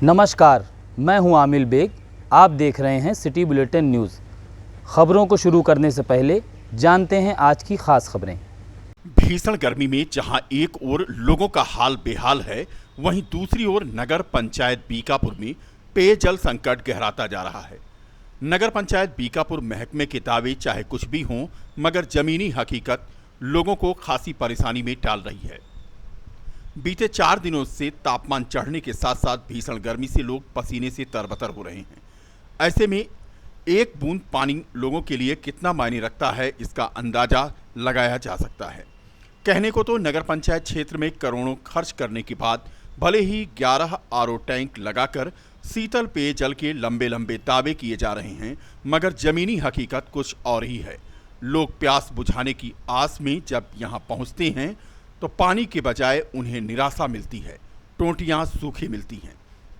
नमस्कार, मैं हूं आमिल बेग। आप देख रहे हैं सिटी बुलेटिन न्यूज़। खबरों को शुरू करने से पहले जानते हैं आज की खास खबरें। भीषण गर्मी में जहां एक ओर लोगों का हाल बेहाल है, वहीं दूसरी ओर नगर पंचायत बीकापुर में पेयजल संकट गहराता जा रहा है। नगर पंचायत बीकापुर महकमे के दावे चाहे कुछ भी हों, मगर जमीनी हकीकत लोगों को खासी परेशानी में डाल रही है। बीते 4 दिनों से तापमान चढ़ने के साथ साथ भीषण गर्मी से लोग पसीने से तरबतर हो रहे हैं। ऐसे में एक बूंद पानी लोगों के लिए कितना मायने रखता है, इसका अंदाजा लगाया जा सकता है। कहने को तो नगर पंचायत क्षेत्र में करोड़ों खर्च करने के बाद भले ही 11 आरओ टैंक लगाकर शीतल पेयजल के लंबे लंबे दावे किए जा रहे हैं, मगर जमीनी हकीकत कुछ और ही है। लोग प्यास बुझाने की आस में जब यहाँ पहुँचते हैं तो पानी के बजाय उन्हें निराशा मिलती है, टोंटियाँ सूखी मिलती हैं।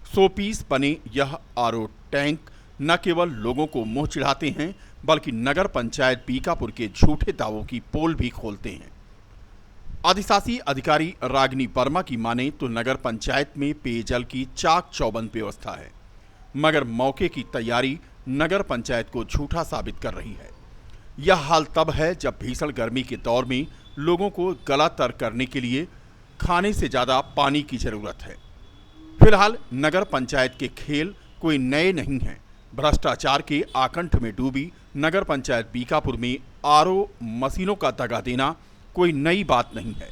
100 पीस बने यह आरओ टैंक न केवल लोगों को मुंह चिढ़ाते हैं, बल्कि नगर पंचायत बीकापुर के झूठे दावों की पोल भी खोलते हैं। अधिशासी अधिकारी रागिनी वर्मा की माने तो नगर पंचायत में पेयजल की चाक चौबंद व्यवस्था है, मगर मौके की तैयारी नगर पंचायत को झूठा साबित कर रही है। यह हाल तब है जब भीषण गर्मी के दौर में लोगों को गला तर करने के लिए खाने से ज़्यादा पानी की ज़रूरत है। फिलहाल नगर पंचायत के खेल कोई नए नहीं हैं। भ्रष्टाचार के आकंठ में डूबी नगर पंचायत बीकापुर में आरओ मशीनों का दगा देना कोई नई बात नहीं है।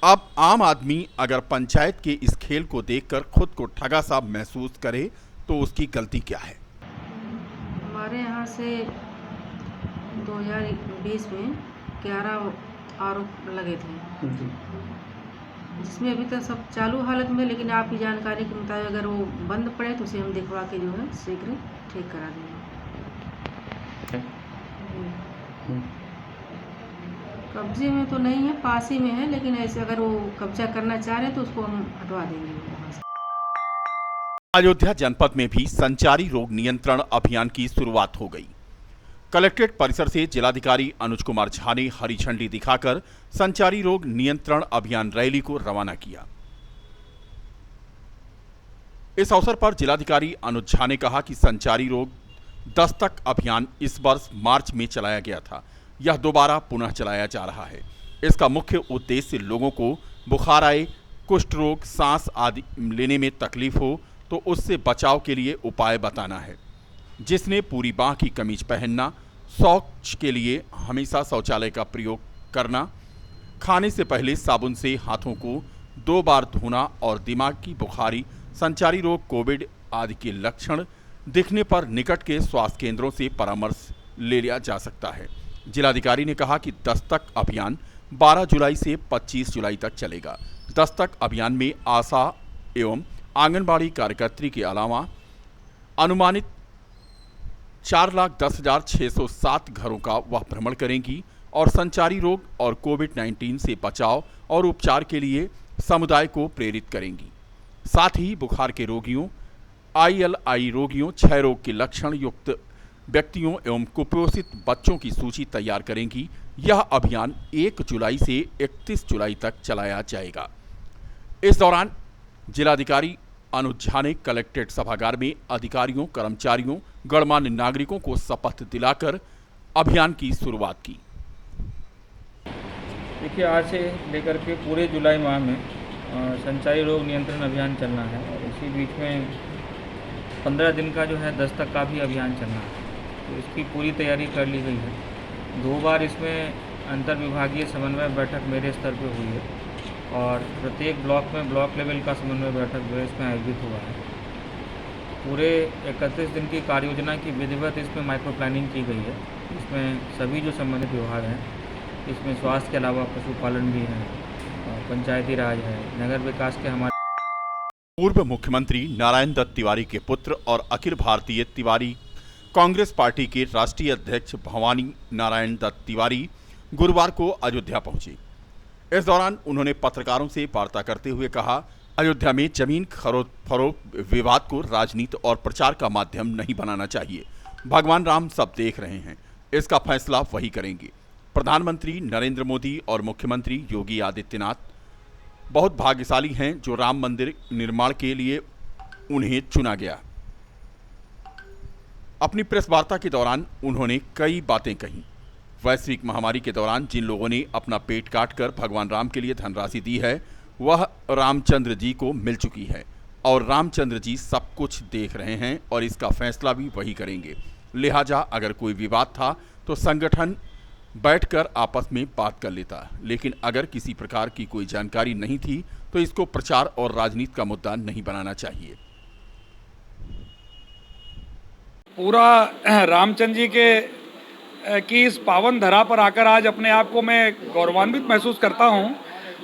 अब आम आदमी अगर पंचायत के इस खेल को देखकर खुद को ठगा सा महसूस करे तो उसकी गलती क्या है। हमारे यहाँ से 2020 में 11 आरोप लगे थे, जिसमें अभी तक सब चालू हालत में, लेकिन आपकी जानकारी के मुताबिक अगर वो बंद पड़े तो उसे हम दिखवा के जो है शीघ्र ठीक करा देंगे। कब्जे में तो नहीं है, पास ही में है, लेकिन ऐसे अगर वो कब्जा करना चाह रहे हैं तो उसको हम हटवा देंगे वहाँ से। अयोध्या जनपद में भी संचारी रोग नियंत्रण अभियान की शुरुआत हो गई। कलेक्ट्रेट परिसर से जिलाधिकारी अनुज कुमार झा ने हरी झंडी दिखाकर संचारी रोग नियंत्रण अभियान रैली को रवाना किया। इस अवसर पर जिलाधिकारी अनुज झा ने कहा कि संचारी रोग दस्तक अभियान इस वर्ष मार्च में चलाया गया था, यह दोबारा पुनः चलाया जा रहा है। इसका मुख्य उद्देश्य लोगों को बुखार आए, कुष्ठ रोग, सांस आदि लेने में तकलीफ हो तो उससे बचाव के लिए उपाय बताना है। जिसने पूरी बांह की कमीज पहनना, शौच के लिए हमेशा शौचालय का प्रयोग करना, खाने से पहले साबुन से हाथों को 2 बार धोना और दिमाग की बुखारी, संचारी रोग, कोविड आदि के लक्षण दिखने पर निकट के स्वास्थ्य केंद्रों से परामर्श ले लिया जा सकता है। जिलाधिकारी ने कहा कि दस्तक अभियान 12 जुलाई से 25 जुलाई तक चलेगा। दस्तक अभियान में आशा एवं आंगनबाड़ी कार्यकर्त्री के अलावा अनुमानित 4,10,607 घरों का वह भ्रमण करेंगी और संचारी रोग और कोविड-19 से बचाव और उपचार के लिए समुदाय को प्रेरित करेंगी। साथ ही बुखार के रोगियों, ILI रोगियों, क्षय रोग के लक्षण युक्त व्यक्तियों एवं कुपोषित बच्चों की सूची तैयार करेंगी। यह अभियान 1 जुलाई से 31 जुलाई तक चलाया जाएगा। इस दौरान जिलाधिकारी अनुज झा ने कलेक्ट्रेट सभागार में अधिकारियों, कर्मचारियों, गणमान्य नागरिकों को शपथ दिलाकर अभियान की शुरुआत की। देखिए, आज से लेकर के पूरे जुलाई माह में संचारी रोग नियंत्रण अभियान चलना है और इसी बीच में 15 दिन का जो है दस्तक का भी अभियान चलना है। तो इसकी पूरी तैयारी कर ली गई है। 2 बार इसमें अंतर विभागीय समन्वय बैठक मेरे स्तर पर हुई है और प्रत्येक ब्लॉक में ब्लॉक लेवल का समन्वय बैठक जो है इसमें आयोजित हुआ है। पूरे 31 दिन की कार्य योजना की विधिवत इसमें माइक्रो प्लानिंग की गई है। इसमें सभी जो संबंधित विभाग हैं, इसमें स्वास्थ्य के अलावा पशुपालन भी है, पंचायती राज है, नगर विकास के हमारे पूर्व मुख्यमंत्री नारायण दत्त तिवारी के पुत्र और अखिल भारतीय तिवारी कांग्रेस पार्टी के राष्ट्रीय अध्यक्ष भवानी नारायण दत्त तिवारी गुरुवार को अयोध्या पहुंचे। इस दौरान उन्होंने पत्रकारों से वार्ता करते हुए कहा, अयोध्या में जमीन खरीद फरोख्त विवाद को राजनीति और प्रचार का माध्यम नहीं बनाना चाहिए। भगवान राम सब देख रहे हैं, इसका फैसला वही करेंगे। प्रधानमंत्री नरेंद्र मोदी और मुख्यमंत्री योगी आदित्यनाथ बहुत भाग्यशाली हैं जो राम मंदिर निर्माण के लिए उन्हें चुना गया। अपनी प्रेस वार्ता के दौरान उन्होंने कई बातें कही। वैश्विक महामारी के दौरान जिन लोगों ने अपना पेट काटकर भगवान राम के लिए धनराशि दी है वह रामचंद्र जी को मिल चुकी है और रामचंद्र जी सब कुछ देख रहे हैं और इसका फैसला भी वही करेंगे। लिहाजा अगर कोई विवाद था तो संगठन बैठकर आपस में बात कर लेता, लेकिन अगर किसी प्रकार की कोई जानकारी नहीं थी तो इसको प्रचार और राजनीति का मुद्दा नहीं बनाना चाहिए। पूरा रामचंद्र जी के की इस पावन धरा पर आकर आज अपने आप को मैं गौरवान्वित महसूस करता हूं।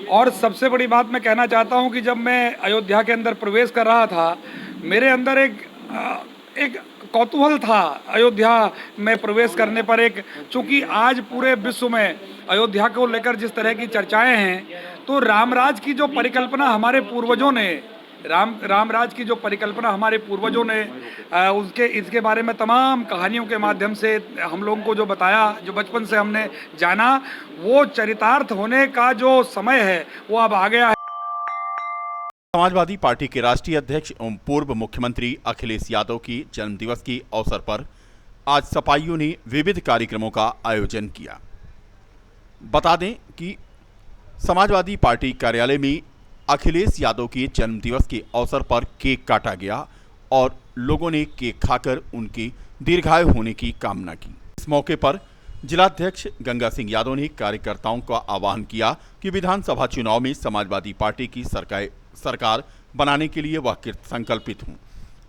और सबसे बड़ी बात मैं कहना चाहता हूं कि जब मैं अयोध्या के अंदर प्रवेश कर रहा था मेरे अंदर एक कौतूहल था अयोध्या में प्रवेश करने पर। चूंकि आज पूरे विश्व में अयोध्या को लेकर जिस तरह की चर्चाएं हैं तो रामराज की जो परिकल्पना हमारे पूर्वजों ने रामराज की जो परिकल्पना हमारे पूर्वजों ने इसके बारे में तमाम कहानियों के माध्यम से हम लोगों को जो बताया, जो बचपन से हमने जाना, वो चरितार्थ होने का जो समय है वो अब आ गया है। समाजवादी पार्टी के राष्ट्रीय अध्यक्ष एवं पूर्व मुख्यमंत्री अखिलेश यादव की जन्मदिवस के अवसर पर आज सपाइयों ने विविध कार्यक्रमों का आयोजन किया। बता दें कि समाजवादी पार्टी कार्यालय में अखिलेश यादव के जन्मदिवस के अवसर पर केक काटा गया और लोगों ने केक खाकर उनके दीर्घायु होने की कामना की। इस मौके पर जिलाध्यक्ष गंगा सिंह यादव ने कार्यकर्ताओं का आह्वान किया कि विधानसभा चुनाव में समाजवादी पार्टी की सरकार बनाने के लिए वह कृत संकल्पित हूं।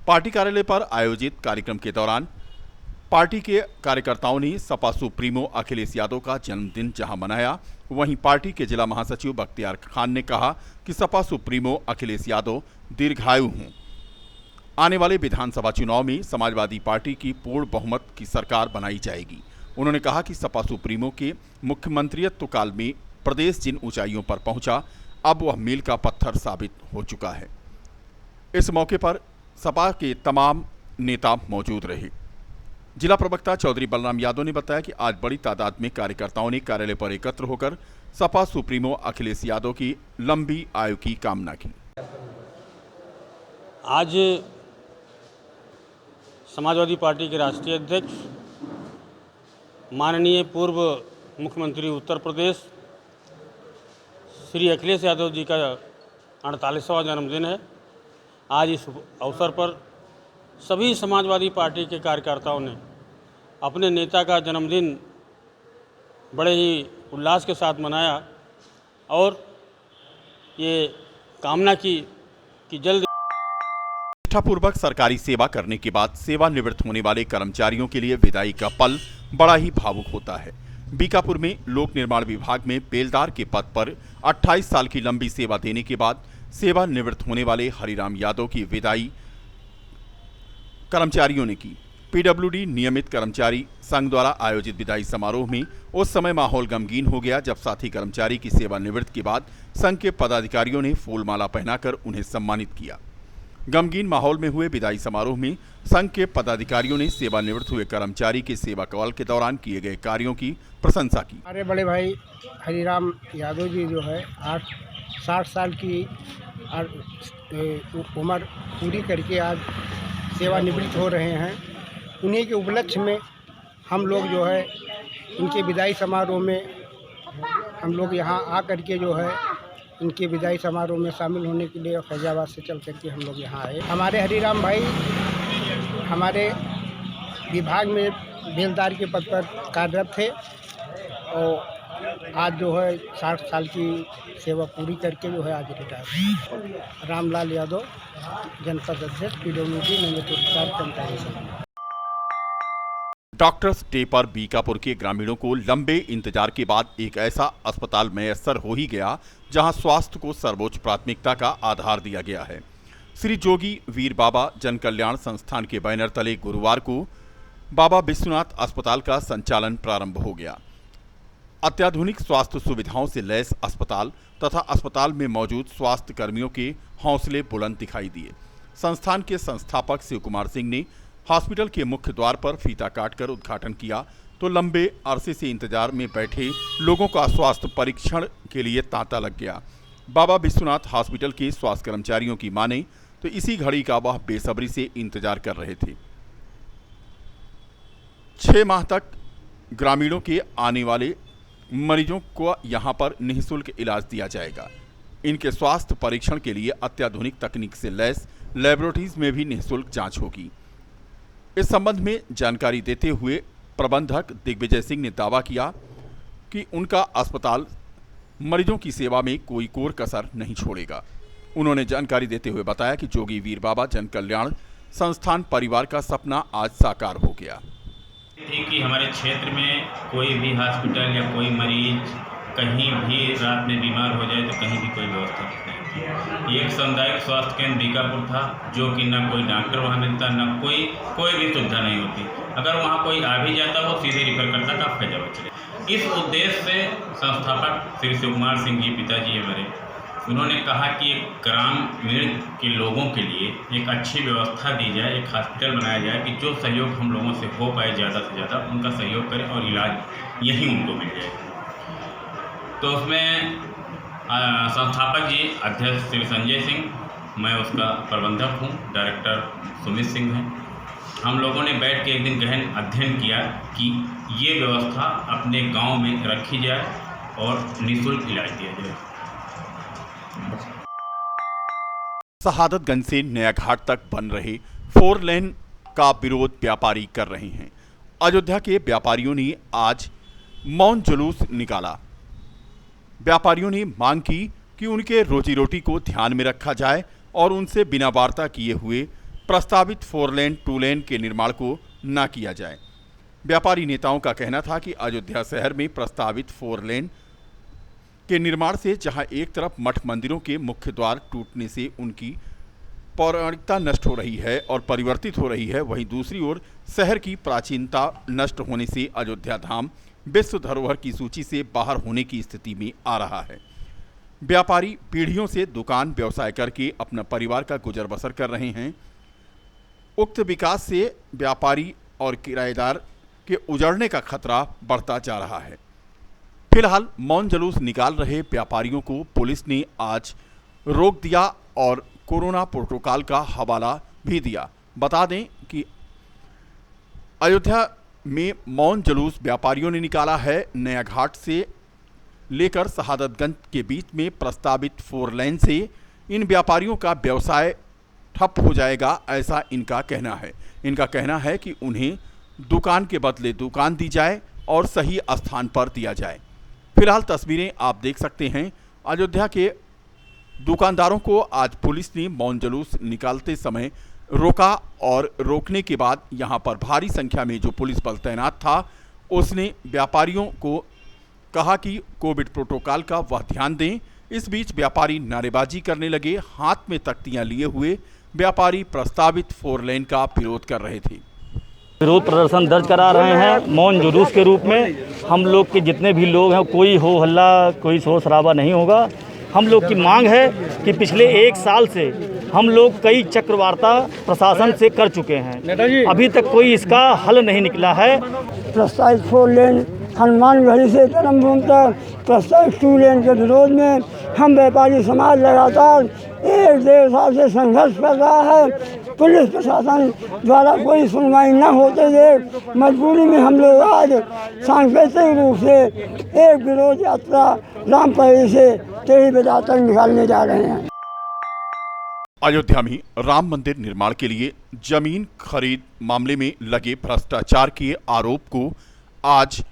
पार्टी कार्यालय पर आयोजित कार्यक्रम के दौरान पार्टी के कार्यकर्ताओं ने सपा सुप्रीमो अखिलेश यादव का जन्मदिन जहां मनाया, वहीं पार्टी के जिला महासचिव बख्तियार खान ने कहा कि सपा सुप्रीमो अखिलेश यादव दीर्घायु हों। आने वाले विधानसभा चुनाव में समाजवादी पार्टी की पूर्ण बहुमत की सरकार बनाई जाएगी। उन्होंने कहा कि सपा सुप्रीमो के मुख्यमंत्रित्व काल में प्रदेश जिन ऊंचाइयों पर पहुंचा अब वह मील का पत्थर साबित हो चुका है। इस मौके पर सपा के तमाम नेता मौजूद रहे। जिला प्रवक्ता चौधरी बलराम यादव ने बताया कि आज बड़ी तादाद में कार्यकर्ताओं ने कार्यालय पर एकत्र होकर सपा सुप्रीमो अखिलेश यादव की लंबी आयु की कामना की। आज समाजवादी पार्टी के राष्ट्रीय अध्यक्ष माननीय पूर्व मुख्यमंत्री उत्तर प्रदेश श्री अखिलेश यादव जी का 48वां जन्मदिन है। आज इस अवसर पर सभी समाजवादी पार्टी के कार्यकर्ताओं ने अपने नेता का जन्मदिन बड़े ही उल्लास के साथ मनाया और ये कामना की कि जल्द निष्ठापूर्वक सरकारी सेवा करने के बाद सेवानिवृत्त होने वाले कर्मचारियों के लिए विदाई का पल बड़ा ही भावुक होता है। बीकापुर में लोक निर्माण विभाग में बेलदार के पद पर 28 साल की लंबी सेवा देने के बाद सेवानिवृत्त होने वाले हरिराम यादव की विदाई कर्मचारियों ने की। पीडब्ल्यूडी नियमित कर्मचारी संघ द्वारा आयोजित विदाई समारोह में उस समय माहौल गमगीन हो गया जब साथी कर्मचारी की सेवानिवृत्ति के बाद संघ के पदाधिकारियों ने फूलमाला पहनाकर उन्हें सम्मानित किया। गमगीन माहौल में हुए विदाई समारोह में संघ के पदाधिकारियों ने सेवानिवृत्त हुए कर्मचारी के सेवा काल के दौरान किए गए कार्यों की प्रशंसा की। हमारे बड़े भाई हरिराम यादव जी जो है 60 साल की उम्र पूरी करके आज सेवानिवृत्त हो रहे हैं। उन्हीं के उपलक्ष्य में हम लोग जो है इनके विदाई समारोह में हम लोग यहाँ आ करके जो है इनके विदाई समारोह में शामिल होने के लिए फैजाबाद से चल करके हम लोग यहाँ आए। हमारे हरिराम भाई हमारे विभाग में बेलदार के पद पर कार्यरत थे और आज जो है 60 साल की सेवा पूरी करके जो है आज रिटायर। रामलाल यादव, जनपद अध्यक्ष पीडब्ल्यूडी नंबर। डॉक्टर्स डे पर बीकापुर के ग्रामीणों को लंबे इंतजार के बाद एक ऐसा अस्पताल मैसर हो ही गया जहां स्वास्थ्य को सर्वोच्च प्राथमिकता का आधार दिया गया है। श्री जोगी वीर बाबा जन कल्याण संस्थान के बैनर तले गुरुवार को बाबा विश्वनाथ अस्पताल का संचालन प्रारंभ हो गया। अत्याधुनिक स्वास्थ्य सुविधाओं से लैस अस्पताल तथा अस्पताल में मौजूद स्वास्थ्य कर्मियों के हौसले बुलंद दिखाई दिए। संस्थान के संस्थापक शिव कुमार सिंह ने हॉस्पिटल के मुख्य द्वार पर फीता काटकर उद्घाटन किया तो लंबे अरसे से इंतजार में बैठे लोगों का स्वास्थ्य परीक्षण के लिए तांता लग गया। बाबा विश्वनाथ हॉस्पिटल के स्वास्थ्य कर्मचारियों की माने तो इसी घड़ी का वह बेसब्री से इंतजार कर रहे थे। 6 माह तक ग्रामीणों के आने वाले मरीजों को यहां पर निःशुल्क इलाज दिया जाएगा। इनके स्वास्थ्य परीक्षण के लिए अत्याधुनिक तकनीक से लैस लैबोरेटरीज में भी निःशुल्क जांच होगी। इस संबंध में जानकारी देते हुए प्रबंधक दिग्विजय सिंह ने दावा किया कि उनका अस्पताल मरीजों की सेवा में कोई कोर कसर नहीं छोड़ेगा। उन्होंने जानकारी देते हुए बताया कि जोगी वीर बाबा जन कल्याण संस्थान परिवार का सपना आज साकार हो गया। कि हमारे क्षेत्र में कोई भी हॉस्पिटल या कोई मरीज कहीं भी रात में बीमार हो जाए तो कहीं भी कोई व्यवस्था नहीं थी। एक सामुदायिक स्वास्थ्य केंद्र बीकापुर था जो कि न कोई डॉक्टर वहाँ मिलता, न कोई भी सुविधा नहीं होती। अगर वहाँ कोई आ भी जाता वो सीधे रिफर करता का फैजाबाद चले। इस उद्देश्य से संस्थापक श्री शिव कुमार सिंह जी पिताजी हमारे, उन्होंने कहा कि ग्रामीण के लोगों के लिए एक अच्छी व्यवस्था दी जाए, एक हॉस्पिटल बनाया जाए कि जो सहयोग हम लोगों से हो पाए ज़्यादा से ज़्यादा उनका सहयोग करें और इलाज यहीं उनको मिल जाए। तो उसमें संस्थापक जी अध्यक्ष श्री संजय सिंह, मैं उसका प्रबंधक हूँ, डायरेक्टर सुमित सिंह हैं। हम लोगों ने बैठ के एक दिन गहन अध्ययन किया कि ये व्यवस्था अपने गांव में रखी जाए और निःशुल्क इलाज दिया जाए। शहादतगंज से नया घाट तक बन रहे 4 लेन का विरोध व्यापारी कर रहे हैं। अयोध्या के व्यापारियों ने आज मौन जुलूस निकाला। व्यापारियों ने मांग की कि उनके रोजी रोटी को ध्यान में रखा जाए और उनसे बिना वार्ता किए हुए प्रस्तावित 4 लेन 2 लेन के निर्माण को न किया जाए। व्यापारी नेताओं का कहना था कि अयोध्या शहर में प्रस्तावित 4 लेन के निर्माण से जहां एक तरफ मठ मंदिरों के मुख्य द्वार टूटने से उनकी पौराणिकता नष्ट हो रही है और परिवर्तित हो रही है, वहीं दूसरी ओर शहर की प्राचीनता नष्ट होने से अयोध्या धाम विश्व धरोहर की सूची से बाहर होने की स्थिति में आ रहा है। व्यापारी पीढ़ियों से दुकान व्यवसाय करके अपना परिवार का गुजर बसर कर रहे हैं। उक्त विकास से व्यापारी और किराएदार के उजड़ने का खतरा बढ़ता जा रहा है। फिलहाल मौन जुलूस निकाल रहे व्यापारियों को पुलिस ने आज रोक दिया और कोरोना प्रोटोकॉल का हवाला भी दिया। बता दें कि अयोध्या में मौन जुलूस व्यापारियों ने निकाला है। नया घाट से लेकर शहादतगंज के बीच में प्रस्तावित 4 लेन से इन व्यापारियों का व्यवसाय ठप हो जाएगा, ऐसा इनका कहना है। इनका कहना है कि उन्हें दुकान के बदले दुकान दी जाए और सही स्थान पर दिया जाए। फिलहाल तस्वीरें आप देख सकते हैं। अयोध्या के दुकानदारों को आज पुलिस ने मौन जुलूस निकालते समय रोका और रोकने के बाद यहां पर भारी संख्या में जो पुलिस बल तैनात था उसने व्यापारियों को कहा कि कोविड प्रोटोकॉल का वह ध्यान दें। इस बीच व्यापारी नारेबाजी करने लगे। हाथ में तख्तियां लिए हुए व्यापारी प्रस्तावित 4 लेन का विरोध कर रहे थे। विरोध प्रदर्शन दर्ज करा रहे हैं मौन जुलूस के रूप में। हम लोग के जितने भी लोग हैं, कोई हो हल्ला, कोई शोर शराबा नहीं होगा। हम लोग की मांग है कि पिछले 1 साल से हम लोग कई चक्रवार्ता प्रशासन से कर चुके हैं, अभी तक कोई इसका हल नहीं निकला है। प्रस्तावित 4 लेन हनुमानगढ़ी से धर्मभूमि तक प्रस्तावित 2 लेन के विरोध में हम व्यापारी समाज लगातार 1-1.5 साल से संघर्ष कर रहा है। पुलिस प्रशासन द्वारा कोई सुनवाई न होते हुए मजबूरी में हम लोग आज सांकेतिक रूप से एक विरोध यात्रा रामपहरी से टेढ़ी बाजार तक निकालने जा रहे हैं। अयोध्या में राम मंदिर निर्माण के लिए जमीन खरीद मामले में लगे भ्रष्टाचार के आरोप को आज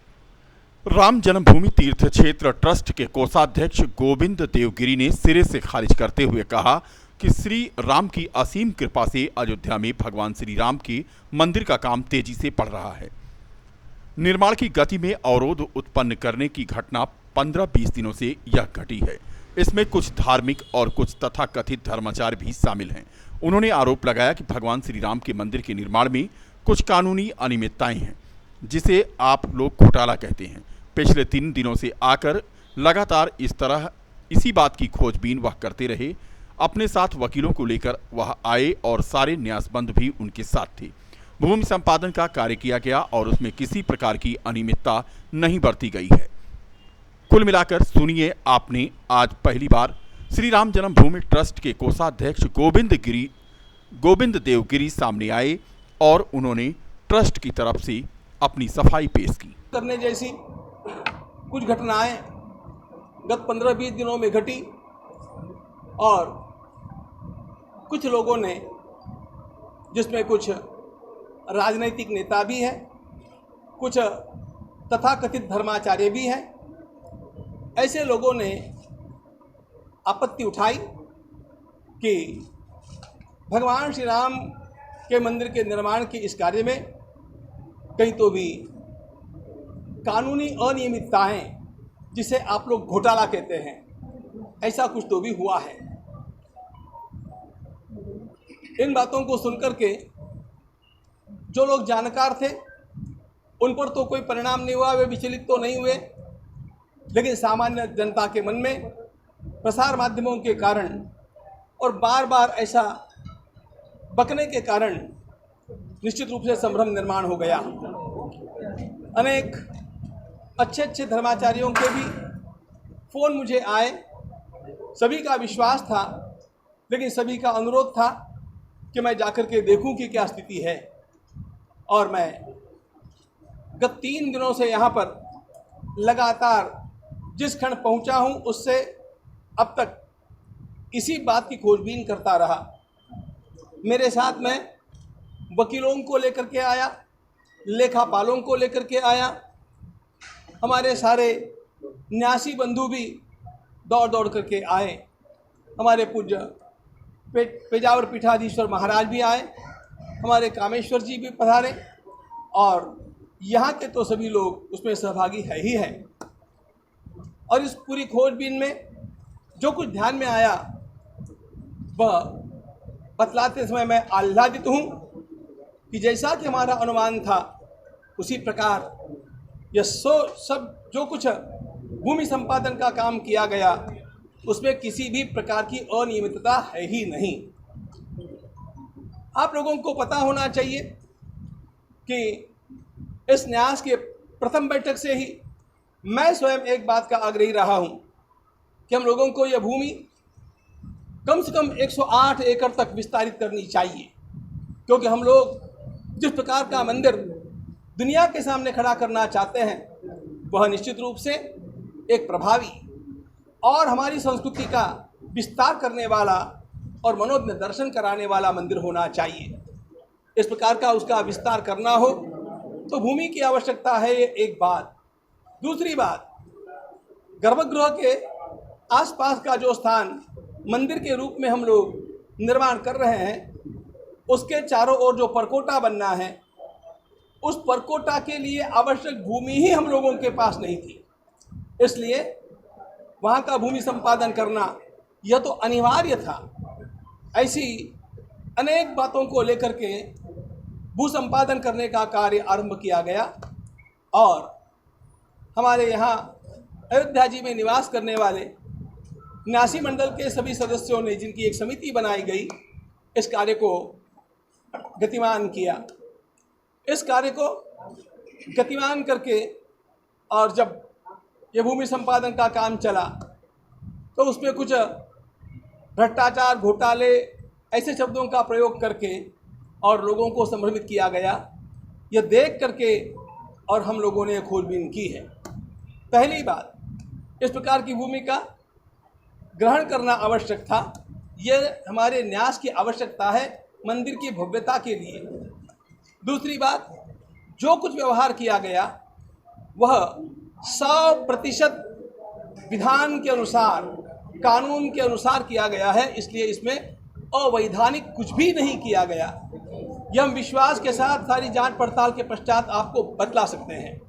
राम जन्मभूमि तीर्थ क्षेत्र ट्रस्ट के कोषाध्यक्ष गोविंद देवगिरी ने सिरे से खारिज करते हुए कहा कि श्री राम की असीम कृपा से अयोध्या में भगवान श्री राम के मंदिर का काम तेजी से बढ़ रहा है। निर्माण की गति में अवरोध उत्पन्न करने की घटना 15-20 दिनों से यह घटी है। इसमें कुछ धार्मिक और कुछ तथाकथित धर्माचार्य भी शामिल हैं। उन्होंने आरोप लगाया कि भगवान श्री राम के मंदिर के निर्माण में कुछ कानूनी अनियमितताएं हैं, जिसे आप लोग घोटाला कहते हैं। पिछले 3 दिनों से आकर लगातार इसी बात की खोजबीन वह करते रहे। अपने साथ वकीलों को लेकर वह आए और सारे न्यासबंद भी उनके साथ थे। भूमि संपादन का कार्य किया गया और उसमें किसी प्रकार की अनियमितता नहीं बरती गई है। कुल मिलाकर सुनिए आपने आज पहली बार श्री राम जन्मभूमि ट्रस्ट के कोषाध्यक्ष गोविंद गोविंद देवगिरी सामने आए और उन्होंने ट्रस्ट की तरफ से अपनी सफाई पेश की। करने जैसी कुछ घटनाएं गत 15-20 दिनों में घटी और कुछ लोगों ने, जिसमें कुछ राजनीतिक नेता भी हैं, कुछ तथाकथित धर्माचार्य भी हैं, ऐसे लोगों ने आपत्ति उठाई कि भगवान श्री राम के मंदिर के निर्माण के इस कार्य में कहीं तो भी कानूनी अनियमितताएं, जिसे आप लोग घोटाला कहते हैं, ऐसा कुछ तो भी हुआ है। इन बातों को सुनकर के जो लोग जानकार थे उन पर तो कोई परिणाम नहीं हुआ, वे विचलित तो नहीं हुए, लेकिन सामान्य जनता के मन में प्रसार माध्यमों के कारण और बार बार ऐसा बकने के कारण निश्चित रूप से संभ्रम निर्माण हो गया। अनेक अच्छे अच्छे धर्माचार्यों के भी फ़ोन मुझे आए, सभी का विश्वास था, लेकिन सभी का अनुरोध था कि मैं जाकर के देखूं कि क्या स्थिति है। और मैं गत 3 दिनों से यहाँ पर लगातार जिस क्षण पहुँचा हूँ उससे अब तक इसी बात की खोजबीन करता रहा। मेरे साथ में वकीलों को लेकर के आया, लेखापालों को लेकर के आया, हमारे सारे न्यासी बंधु भी दौड़ दौड़ करके आए, हमारे पूज्य पेजावर पीठाधीश्वर महाराज भी आए, हमारे कामेश्वर जी भी पधारे और यहाँ के तो सभी लोग उसमें सहभागी है ही है। और इस पूरी खोजबीन में जो कुछ ध्यान में आया वह बतलाते समय मैं आह्लादित हूँ कि जैसा कि हमारा अनुमान था उसी प्रकार यह सब जो कुछ भूमि संपादन का काम किया गया उसमें किसी भी प्रकार की अनियमितता है ही नहीं। आप लोगों को पता होना चाहिए कि इस न्यास के प्रथम बैठक से ही मैं स्वयं एक बात का आग्रही रहा हूं कि हम लोगों को यह भूमि कम से कम 108 एकड़ तक विस्तारित करनी चाहिए, क्योंकि हम लोग जिस प्रकार का मंदिर दुनिया के सामने खड़ा करना चाहते हैं वह निश्चित रूप से एक प्रभावी और हमारी संस्कृति का विस्तार करने वाला और मनोज्ञ दर्शन कराने वाला मंदिर होना चाहिए। इस प्रकार का उसका विस्तार करना हो तो भूमि की आवश्यकता है, ये एक बात। दूसरी बात, गर्भगृह के आसपास का जो स्थान मंदिर के रूप में हम लोग निर्माण कर रहे हैं उसके चारों ओर जो परकोटा बनना है उस परकोटा के लिए आवश्यक भूमि ही हम लोगों के पास नहीं थी, इसलिए वहाँ का भूमि संपादन करना यह तो अनिवार्य था। ऐसी अनेक बातों को लेकर के भू संपादन करने का कार्य आरंभ किया गया और हमारे यहाँ अयोध्या जी में निवास करने वाले न्यासी मंडल के सभी सदस्यों ने, जिनकी एक समिति बनाई गई, इस कार्य को गतिमान किया। इस कार्य को गतिमान करके और जब ये भूमि संपादन का काम चला तो उसमें कुछ भ्रष्टाचार, घोटाले ऐसे शब्दों का प्रयोग करके और लोगों को संभ्रमित किया गया। यह देख करके और हम लोगों ने खोजबीन की है। पहली बात, इस प्रकार की भूमि का ग्रहण करना आवश्यक था, यह हमारे न्यास की आवश्यकता है मंदिर की भव्यता के लिए। दूसरी बात, जो कुछ व्यवहार किया गया वह 100% विधान के अनुसार, कानून के अनुसार किया गया है, इसलिए इसमें अवैधानिक कुछ भी नहीं किया गया। यह हम विश्वास के साथ सारी जांच पड़ताल के पश्चात आपको बतला सकते हैं।